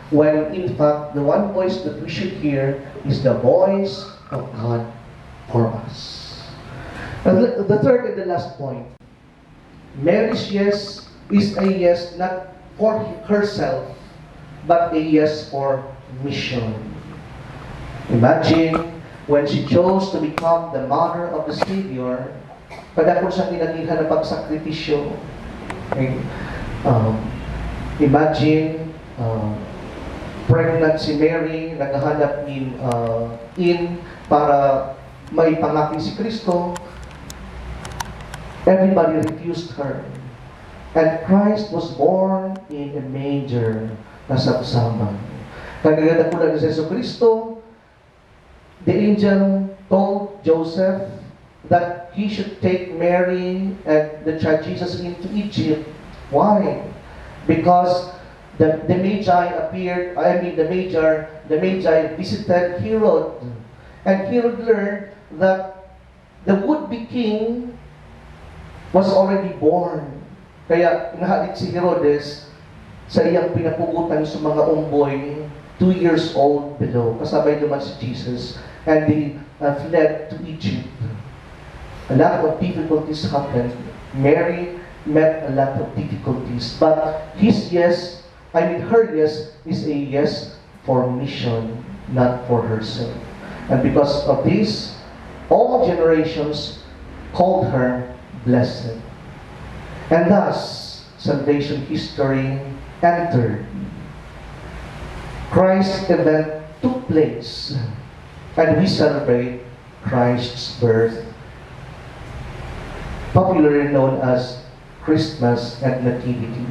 when in fact the one voice that we should hear is the voice of God for us. And the third and the last point, Mary's yes is a yes not for herself, but a yes for mission. Imagine when she chose to become the mother of the Savior, kada kung siyang inagilhan na pagsakripisyo. Okay? Imagine, pregnant si Mary, naghahanap in para maipangaki si Kristo. Everybody refused her. And Christ was born in a manger na sabsaban. Kagaganda po na ni Yesu Kristo, the angel told Joseph that he should take Mary and the child Jesus into Egypt. Why? Because the Magi appeared, the Magi visited Herod. And Herod learned that the would-be king was already born. Kaya nahalit si Herodes sa iyang pinapugutan sa mga umboy, 2 years old below. Kasabay naman si Jesus. And they fled to Egypt. A lot of difficulties happened. Mary met a lot of difficulties. But her yes is a yes for mission, not for herself. And because of this, all generations called her blessed. And thus, salvation history entered. Christ's event took place, and we celebrate Christ's birth, popularly known as Christmas and Nativity.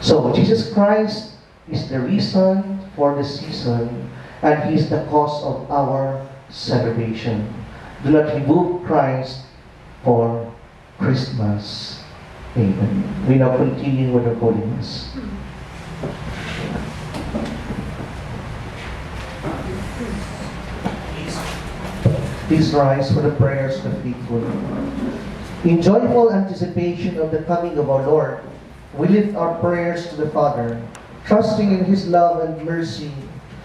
So, Jesus Christ is the reason for the season, and He is the cause of our celebration. Do not remove Christ for Christmas. Amen. We now continue with the Holy Mass. Please rise for the prayers of the faithful. In joyful anticipation of the coming of our Lord, we lift our prayers to the Father, trusting in His love and mercy,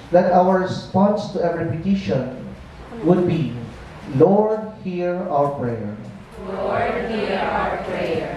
that our response to every petition would be, Lord, hear our prayer. Lord, hear our prayer.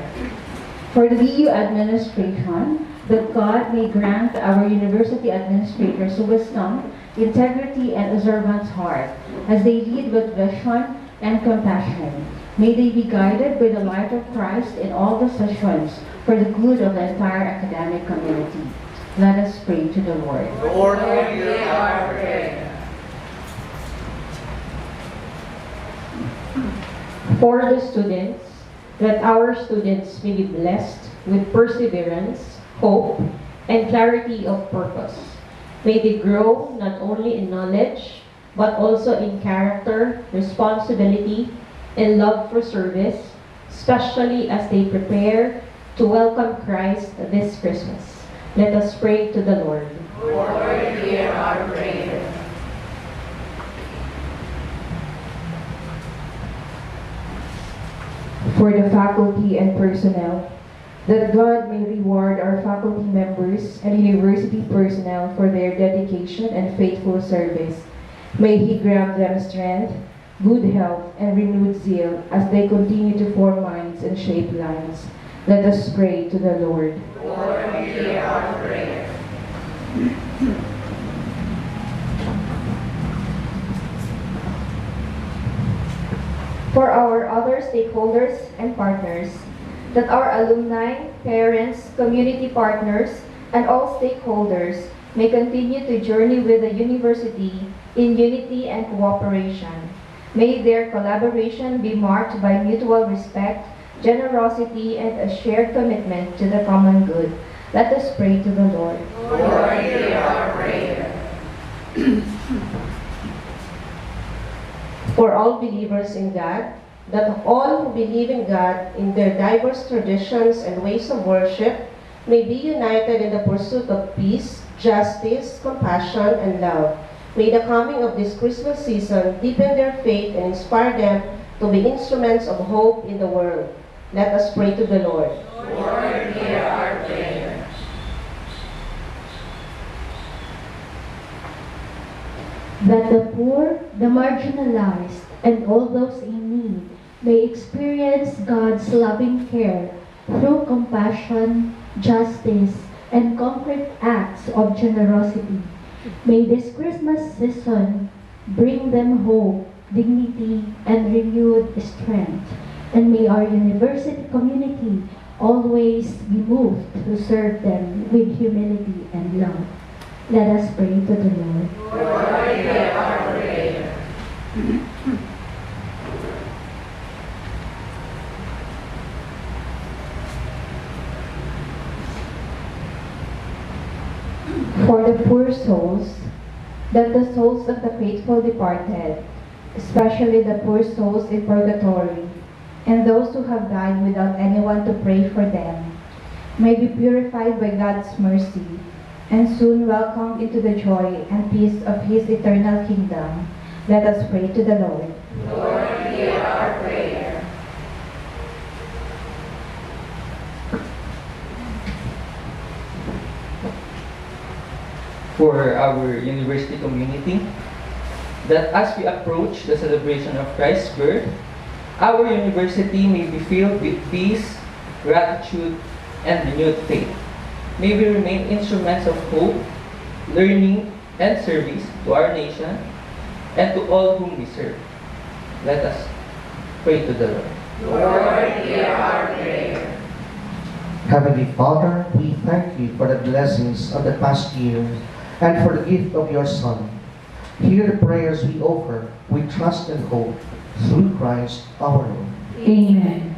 For the EU administration, that God may grant our university administrators wisdom, integrity, and observant heart, as they lead with vision and compassion. May they be guided by the light of Christ in all decisions for the good of the entire academic community. Let us pray to the Lord. Lord, hear our prayer. For the students, that our students may be blessed with perseverance, hope, and clarity of purpose. May they grow not only in knowledge, but also in character, responsibility, and love for service, especially as they prepare to welcome Christ this Christmas. Let us pray to the Lord. Lord, hear our prayer. For the faculty and personnel, that God may reward our faculty members and university personnel for their dedication and faithful service. May He grant them strength, good health, and renewed zeal as they continue to form minds and shape lives. Let us pray to the Lord. Lord, hear our prayer. For our other stakeholders and partners, that our alumni, parents, community partners, and all stakeholders may continue to journey with the university in unity and cooperation. May their collaboration be marked by mutual respect, generosity, and a shared commitment to the common good. Let us pray to the Lord. Lord, hear our prayer. For all believers in God, that all who believe in God in their diverse traditions and ways of worship may be united in the pursuit of peace, justice, compassion, and love. May the coming of this Christmas season deepen their faith and inspire them to be instruments of hope in the world. Let us pray to the Lord. Lord, hear our prayer. that the poor, the marginalized, and all those in need may experience God's loving care through compassion, justice, and concrete acts of generosity. May this Christmas season bring them hope, dignity, and renewed strength. And may our university community always be moved to serve them with humility and love. Let us pray to the Lord. Lord, hear our prayer. For the poor souls, that the souls of the faithful departed, especially the poor souls in purgatory, and those who have died without anyone to pray for them, may be purified by God's mercy, and soon welcomed into the joy and peace of His eternal kingdom. Let us pray to the Lord. Lord, hear our prayer. For our university community, that as we approach the celebration of Christ's birth, our university may be filled with peace, gratitude, and renewed faith. May we remain instruments of hope, learning, and service to our nation and to all whom we serve. Let us pray to the Lord. Lord, hear our prayer. Heavenly Father, we thank you for the blessings of the past year and for the gift of your Son. Hear the prayers we offer with trust and hope through Christ our Lord. Amen.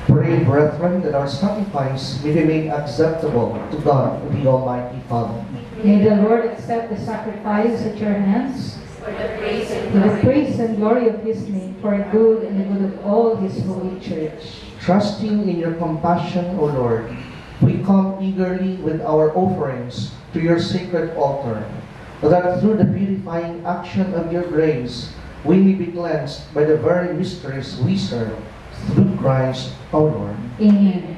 Pray, brethren, that our sacrifice may be made acceptable to God, the Almighty Father. May the Lord accept the sacrifice at your hands For the praise and to the glory praise and glory of His name, for the good and the good of all His holy church. Trusting in your compassion, O Lord, we come eagerly with our offerings to your sacred altar, that through the purifying action of your grace, we may be cleansed by the very mysteries we serve, through Christ our Lord. Amen.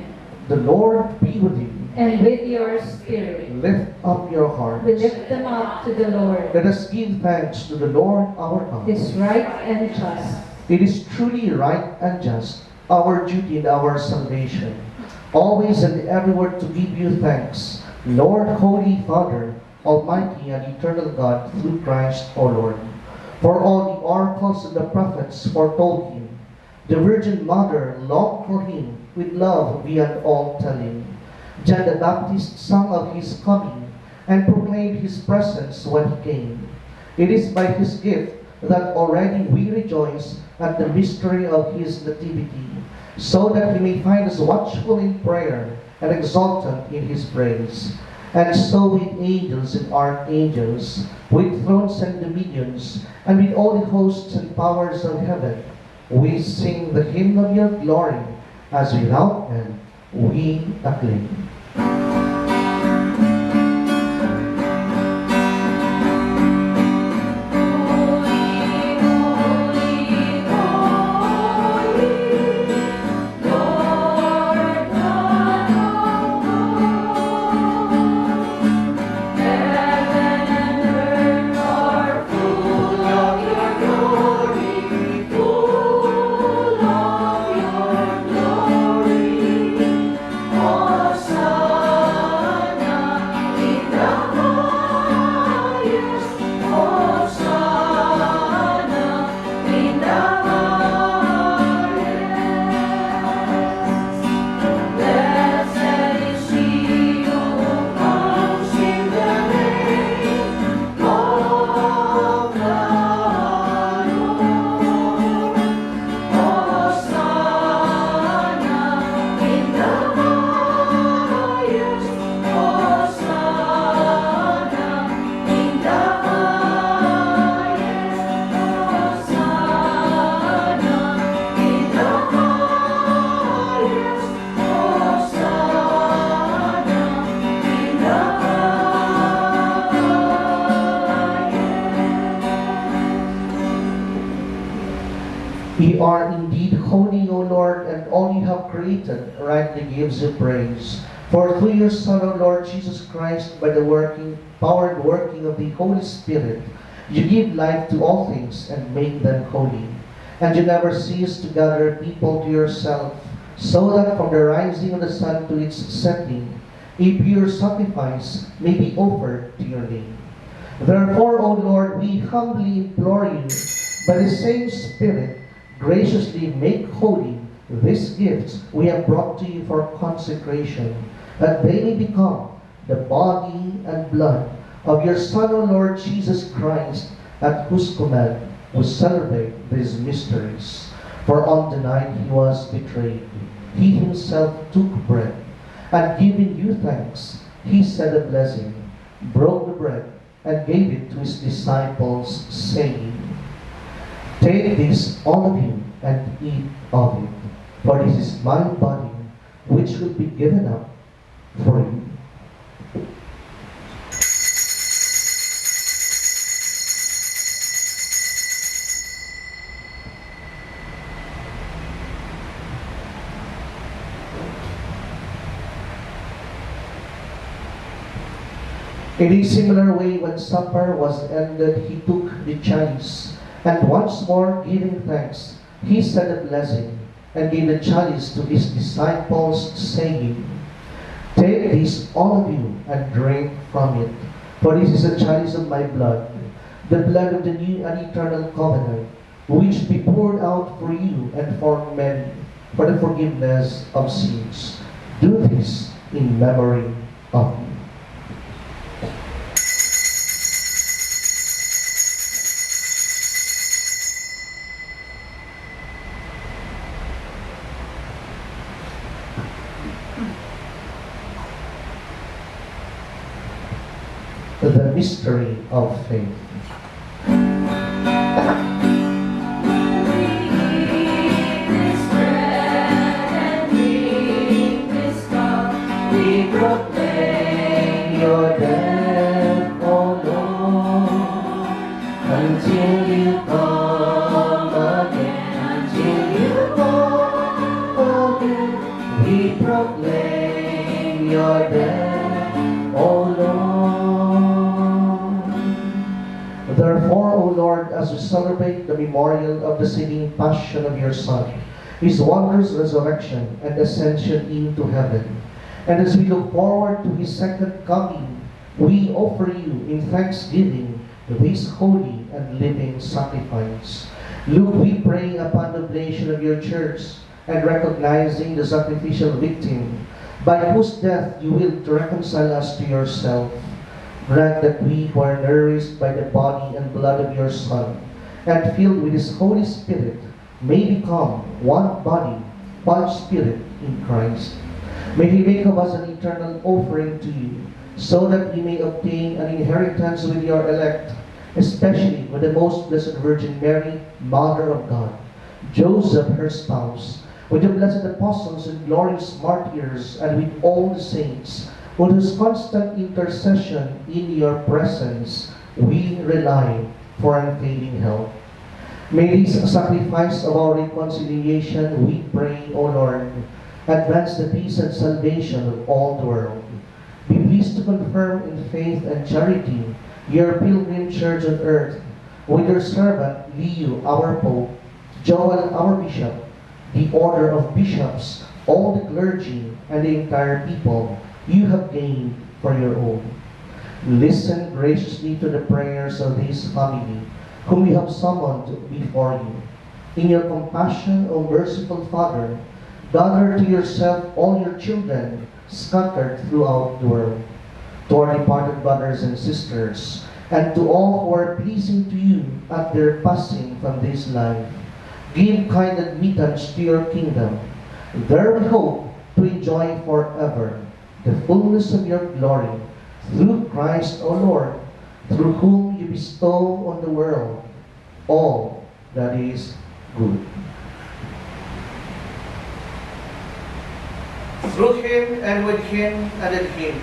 The Lord be with you. And with your spirit, Lift up your hearts. we lift them up to the Lord. Let us give thanks to the Lord our God. It is right and just. It is truly right and just, our duty and our salvation, always and everywhere to give you thanks, Lord, Holy Father, Almighty and eternal God, through Christ our Lord. For all the oracles and the prophets foretold him, the Virgin Mother longed for him with love beyond all telling. John the Baptist sang of his coming and proclaimed his presence when he came. It is by his gift that already we rejoice at the mystery of his nativity, so that he may find us watchful in prayer and exultant in his praise. And so with angels and archangels, with thrones and dominions, and with all the hosts and powers of heaven, we sing the hymn of your glory, as without end we acclaim. We are indeed holy, O Lord, and all you have created rightly gives you praise. For through your Son, O Lord Jesus Christ, by the power and working of the Holy Spirit, you give life to all things and make them holy. And you never cease to gather people to yourself, so that from the rising of the sun to its setting, a pure sacrifice may be offered to your name. Therefore, O Lord, we humbly implore you, by the same Spirit, graciously make holy these gifts we have brought to you for consecration, that they may become the body and blood of your Son, O Lord Jesus Christ, at whose command we celebrate these mysteries. For on the night he was betrayed, he himself took bread, and giving you thanks, he said a blessing, broke the bread, and gave it to his disciples, saying, "Take this, all of you, and eat of it, for this is my body, which will be given up for you." In a similar way, when supper was ended, he took the chalice, and once more giving thanks, he said a blessing, and gave the chalice to his disciples, saying, "Take this, all of you, and drink from it, for this is the chalice of my blood, the blood of the new and eternal covenant, which be poured out for you and for many, for the forgiveness of sins. Do this in memory of me." The mystery of faith. We proclaim your death, O Lord, until you come again, until you come again. We proclaim your death, O Lord. Therefore, O Lord, as we celebrate the memorial of the saving passion of your Son, his wondrous resurrection and ascension into heaven, and as we look forward to his second coming, we offer you in thanksgiving this holy and living sacrifice. Look, we pray upon the oblation of your church, and recognizing the sacrificial victim, by whose death you will reconcile us to yourself. Grant that we who are nourished by the body and blood of your Son, and filled with his Holy Spirit, may become one body, one spirit in Christ. May he make of us an eternal offering to you, so that we may obtain an inheritance with your elect, especially with the most blessed Virgin Mary, Mother of God, Joseph, her spouse, with the blessed apostles and glorious martyrs, and with all the saints, on whose constant intercession in your presence we rely for unfailing help. May this sacrifice of our reconciliation, we pray, O Lord, advance the peace and salvation of all the world. Be pleased to confirm in faith and charity your pilgrim church on earth, with your servant Leo, our Pope, Joel, our Bishop, the order of bishops, all the clergy, and the entire people you have gained for your own. Listen graciously to the prayers of this family, whom we have summoned before you. In your compassion, O merciful Father, gather to yourself all your children scattered throughout the world. To our departed brothers and sisters, and to all who are pleasing to you at their passing from this life, give kind admittance to your kingdom. There we hope to enjoy forever the fullness of your glory, through Christ our Lord, through whom you bestow on the world all that is good. Through him, and with him, and in him,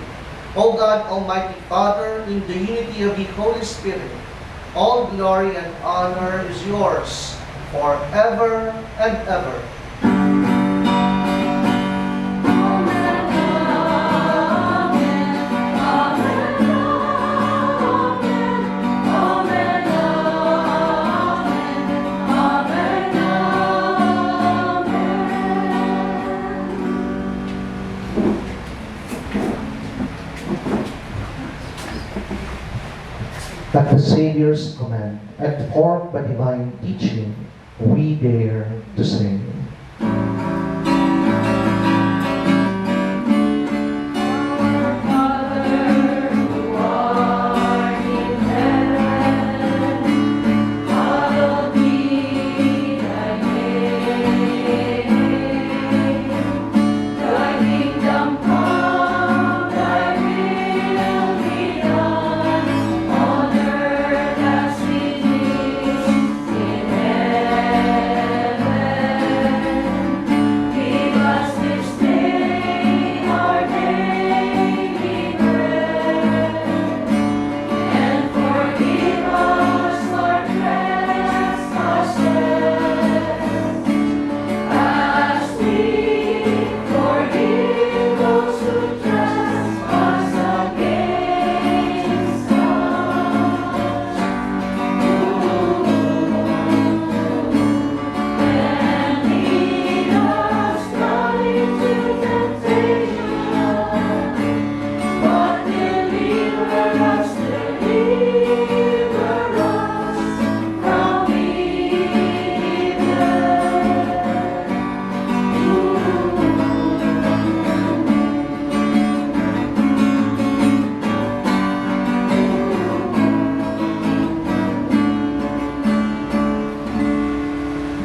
O God, Almighty Father, in the unity of the Holy Spirit, all glory and honor is yours forever and ever. At the Savior's command, and formed by divine teaching, we dare to sing.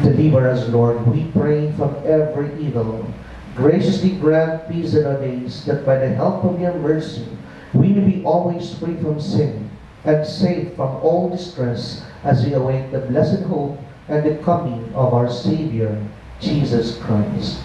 Deliver us, Lord, we pray, from every evil. Graciously grant peace in our days, that by the help of your mercy, we may be always free from sin, and safe from all distress, as we await the blessed hope and the coming of our Savior, Jesus Christ.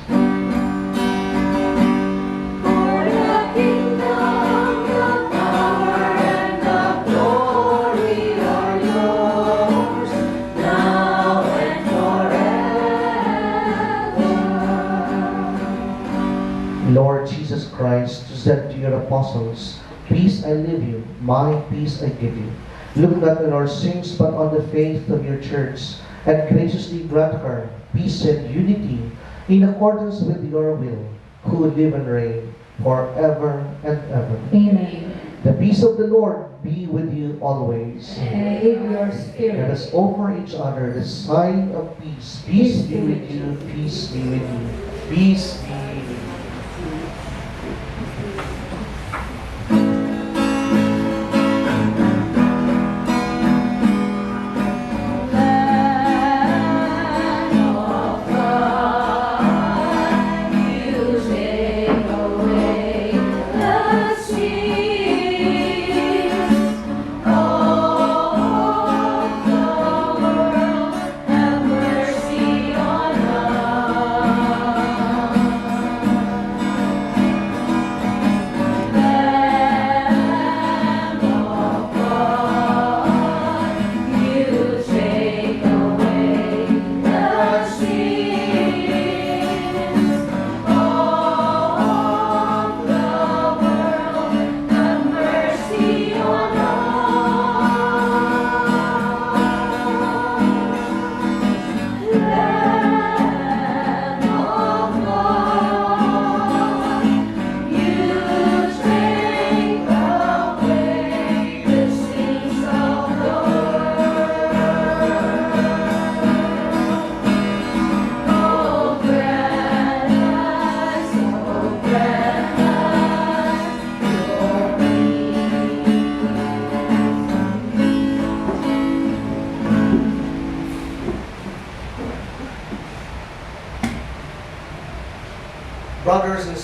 Lord Jesus Christ, you said to your apostles, "Peace I leave you, my peace I give you." Look not on our sins, but on the faith of your church, and graciously grant her peace and unity in accordance with your will, who live and reign forever and ever. Amen. The peace of the Lord be with you always. And with your Let spirit. us offer each other the sign of peace. Peace be with you, peace be with you, peace be with you.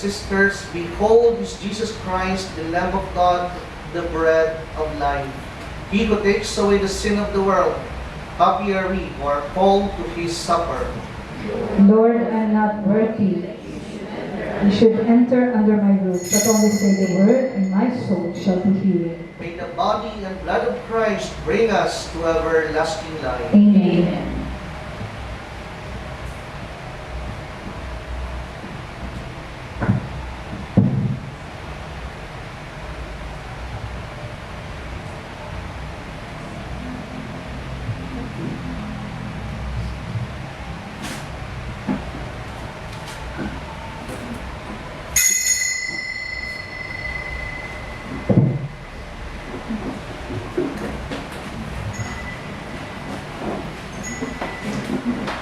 sisters, behold is Jesus Christ, the Lamb of God, the bread of life. He who takes away the sin of the world. Happy are we who are called to his supper. Lord, I am not worthy. You should enter under my roof, but only say the word, and my soul shall be healed. May the body and blood of Christ bring us to everlasting life. Amen.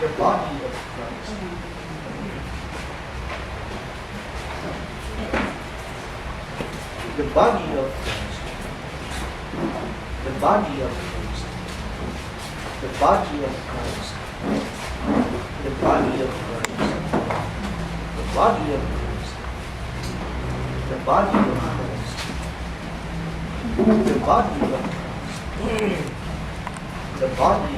The body of Christ. The body of Christ. The body of Christ. The body of Christ. The body of Christ. The body of Christ. The body of Christ. The body of Christ. The body of Christ. The body of Christ. The body of Christ. The body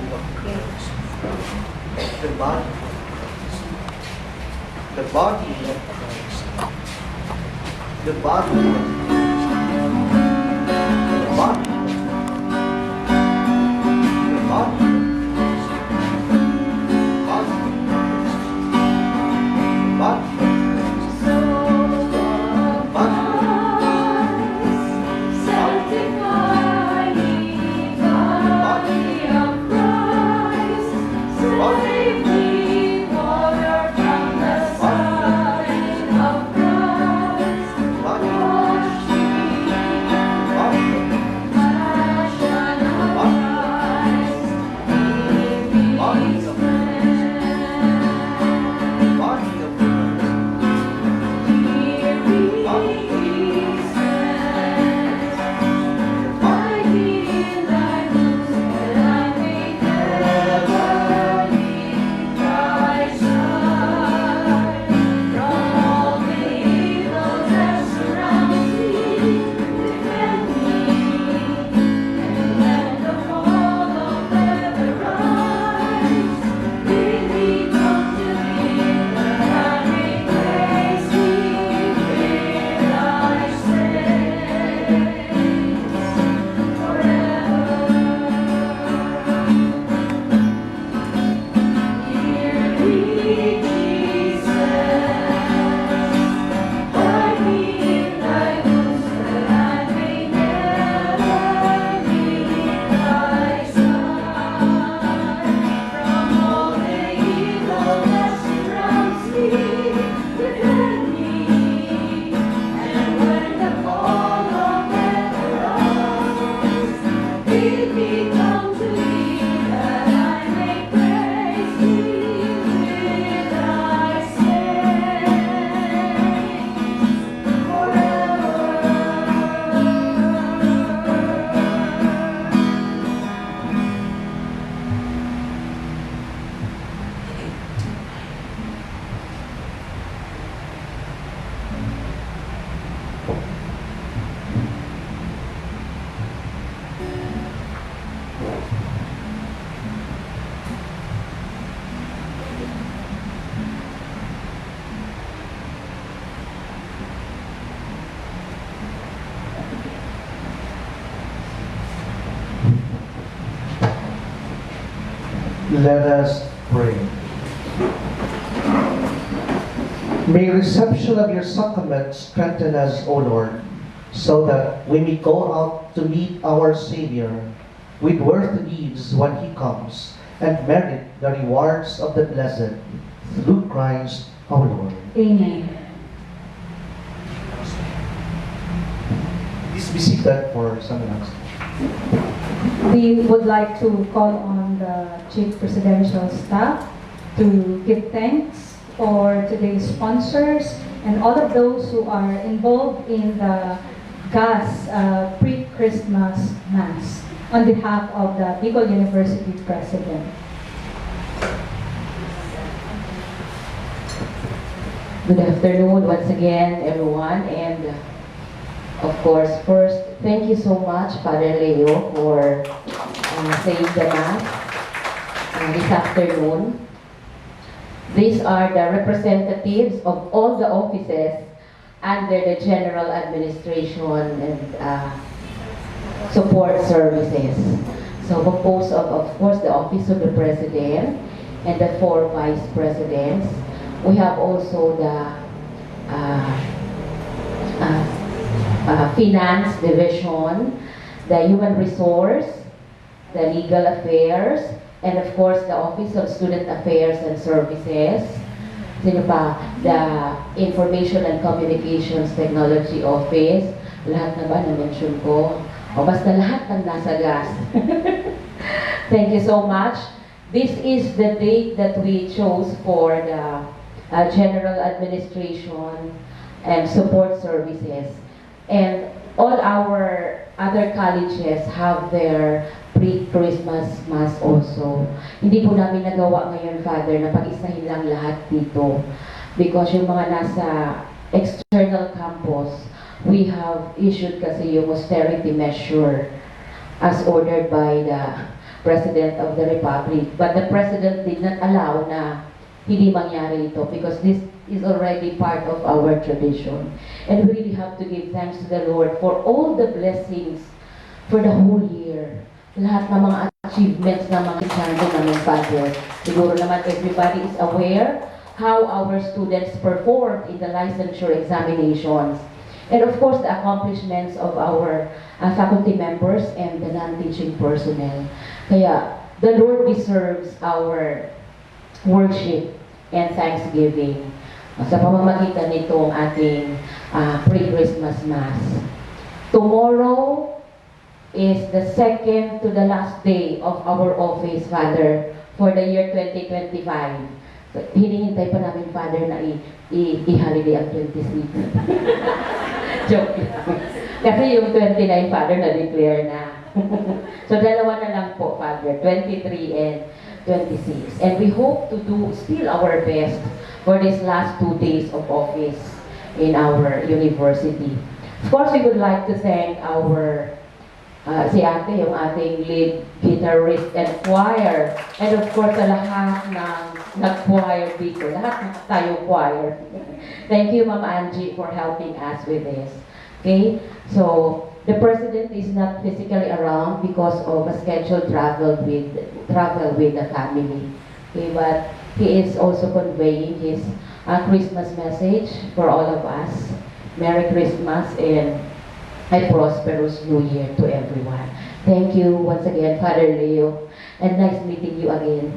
of Christ. The body of Christ. The body of Christ. The body of Christ. Let us pray. May reception of your sacrament strengthen us, O Lord, so that we may go out to meet our Savior with worthy deeds when He comes, and merit the rewards of the blessed through Christ our Lord. Amen. Please be seated for some announcements. We would like to call on the Chief Presidential Staff to give thanks for today's sponsors and all of those who are involved in the GAS pre-Christmas Mass on behalf of the Bicol University President. Good afternoon once again, everyone. And of course, first, thank you so much, Father Leo, for saying the Mass this afternoon. These are the representatives of all the offices under the General Administration and Support Services. So composed of course, the Office of the President and the 4 Vice Presidents. We have also the Finance Division, the Human Resource, the Legal Affairs, and of course, the Office of Student Affairs and Services. Sino pa? The Information and Communications Technology Office. Lahat na ba na-mention ko? O basta lahat ng nasa gas. Thank you so much. This is the date that we chose for the General Administration and Support Services. And all our other colleges have their pre-Christmas Mass also. Hindi po namin nagawa ngayon, Father, na pag-isahin lang lahat dito. Because yung mga nasa external campus, we have issued kasi yung austerity measure as ordered by the President of the Republic. But the President did not allow na hindi mangyari ito because this is already part of our tradition. And we really have to give thanks to the Lord for all the blessings for the whole year. Lahat ng mga achievements na mga channel namin, Father. Siguro naman everybody is aware how our students performed in the licensure examinations. And of course, the accomplishments of our faculty members and the non-teaching personnel. Kaya, the Lord deserves our worship and thanksgiving sa pamamagitan nitong ating pre-Christmas Mass. Tomorrow is the second to the last day of our office, Father, for the year 2025. So, hinihintay pa namin, Father, na i-holiday ang 26. Joke lang. Kasi yung 29, Father, na-declare na. So, dalawa na lang po, Father, 23 and 26. And we hope to do still our best for these last 2 days of office in our university. Of course, we would like to thank our si ate, yung ating lead guitarist and choir. And of course, sa lahat ng nag-choir dito. Lahat ng tayo choir. Thank you, Ma'am Angie, for helping us with this. Okay? So, the President is not physically around because of a scheduled travel with the family. Okay? But he is also conveying his Christmas message for all of us. Merry Christmas and a prosperous New Year to everyone. Thank you once again, Father Leo. And nice meeting you again.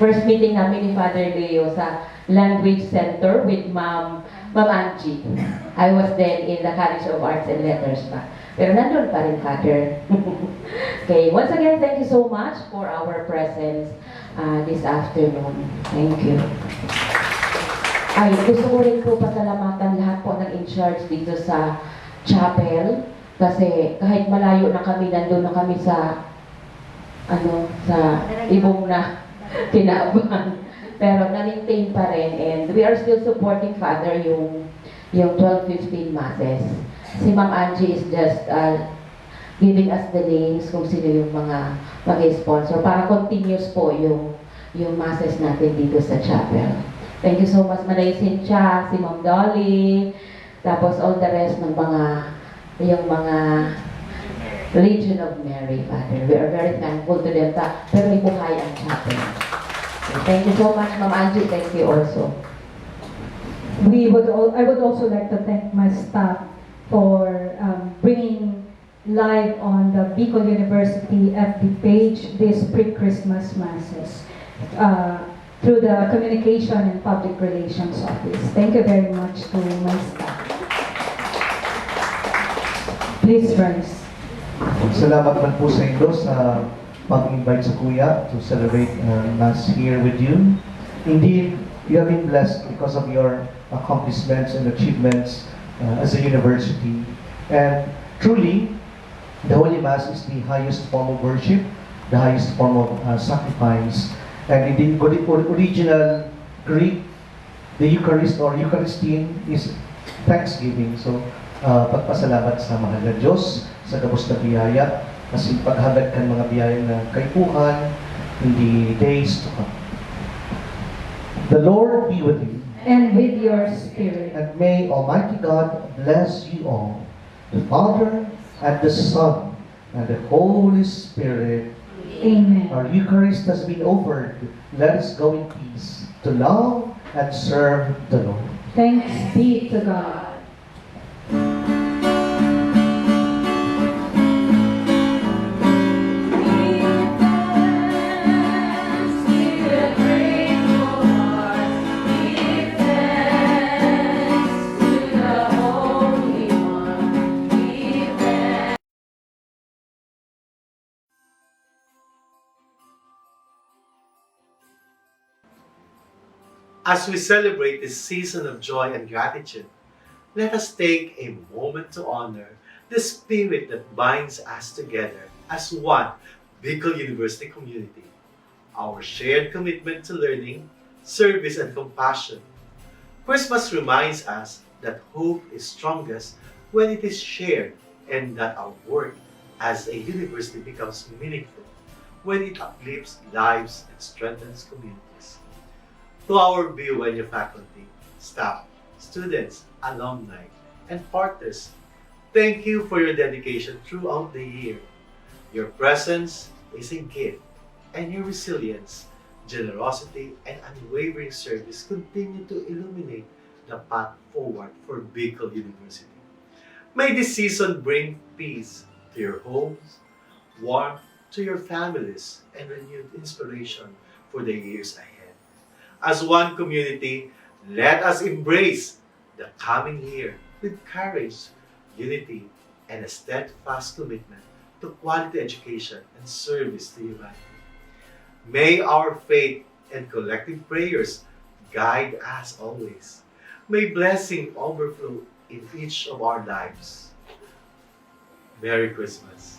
First meeting namin ni Father Leo sa Language Center with Ma'am Angie. I was then in the College of Arts and Letters pa. Pero nandun pa rin, Father. Okay, once again, thank you so much for our presence this afternoon. Thank you. Ay, gusto ko rin po pasalamatan lahat po ng in-charge dito sa chapel. Kasi kahit malayo na kami, nandun na kami sa sa ibong na kinaabangan. Pero na-maintain pa rin. And we are still supporting, Father, yung 12-15 masses. Si Ma'am Angie is just giving us the names kung sino yung mga mag-sponsor para continuous po yung masses natin dito sa chapel. Thank you so much, Manay Cynthia, si Ma'am Dolly, tapos all the rest ng yung mga Legion of Mary, Father. We are very thankful to them. Pero may buhay ang chapel. Thank you so much, Ma'am Angie. Thank you also. I would also like to thank my staff for bringing live on the Bicol University FB page these pre-Christmas masses through the Communication and Public Relations Office. Thank you very much to my staff. Please rise. Salamat man po sa inyo sa pag-invite sa Kuya to celebrate Mass here with you. Indeed, you have been blessed because of your accomplishments and achievements as a university. And truly, the Holy Mass is the highest form of worship, the highest form of sacrifice. And indeed, the original Greek The Eucharist or Eucharistine is thanksgiving. So, pagpasalamat sa mahal na Diyos sa gabos na biyaya kasi paghagad kan mga biyaya na kaipuhan in the days to come. The Lord be with you. And with your spirit. And may Almighty God bless you all, the Father, and the Son, and the Holy Spirit. Amen. Our Eucharist has been offered. Let us go in peace to love and serve the Lord. Thanks be to God. As we celebrate this season of joy and gratitude, let us take a moment to honor the spirit that binds us together as one Bicol University community, our shared commitment to learning, service, and compassion. Christmas reminds us that hope is strongest when it is shared and that our work as a university becomes meaningful when it uplifts lives and strengthens communities. To our BUNU faculty, staff, students, alumni, and partners, thank you for your dedication throughout the year. Your presence is a gift, and your resilience, generosity, and unwavering service continue to illuminate the path forward for Bicol University. May this season bring peace to your homes, warmth to your families, and renewed inspiration for the years ahead. As one community, let us embrace the coming year with courage, unity, and a steadfast commitment to quality education and service to humanity. May our faith and collective prayers guide us always. May blessing overflow in each of our lives. Merry Christmas.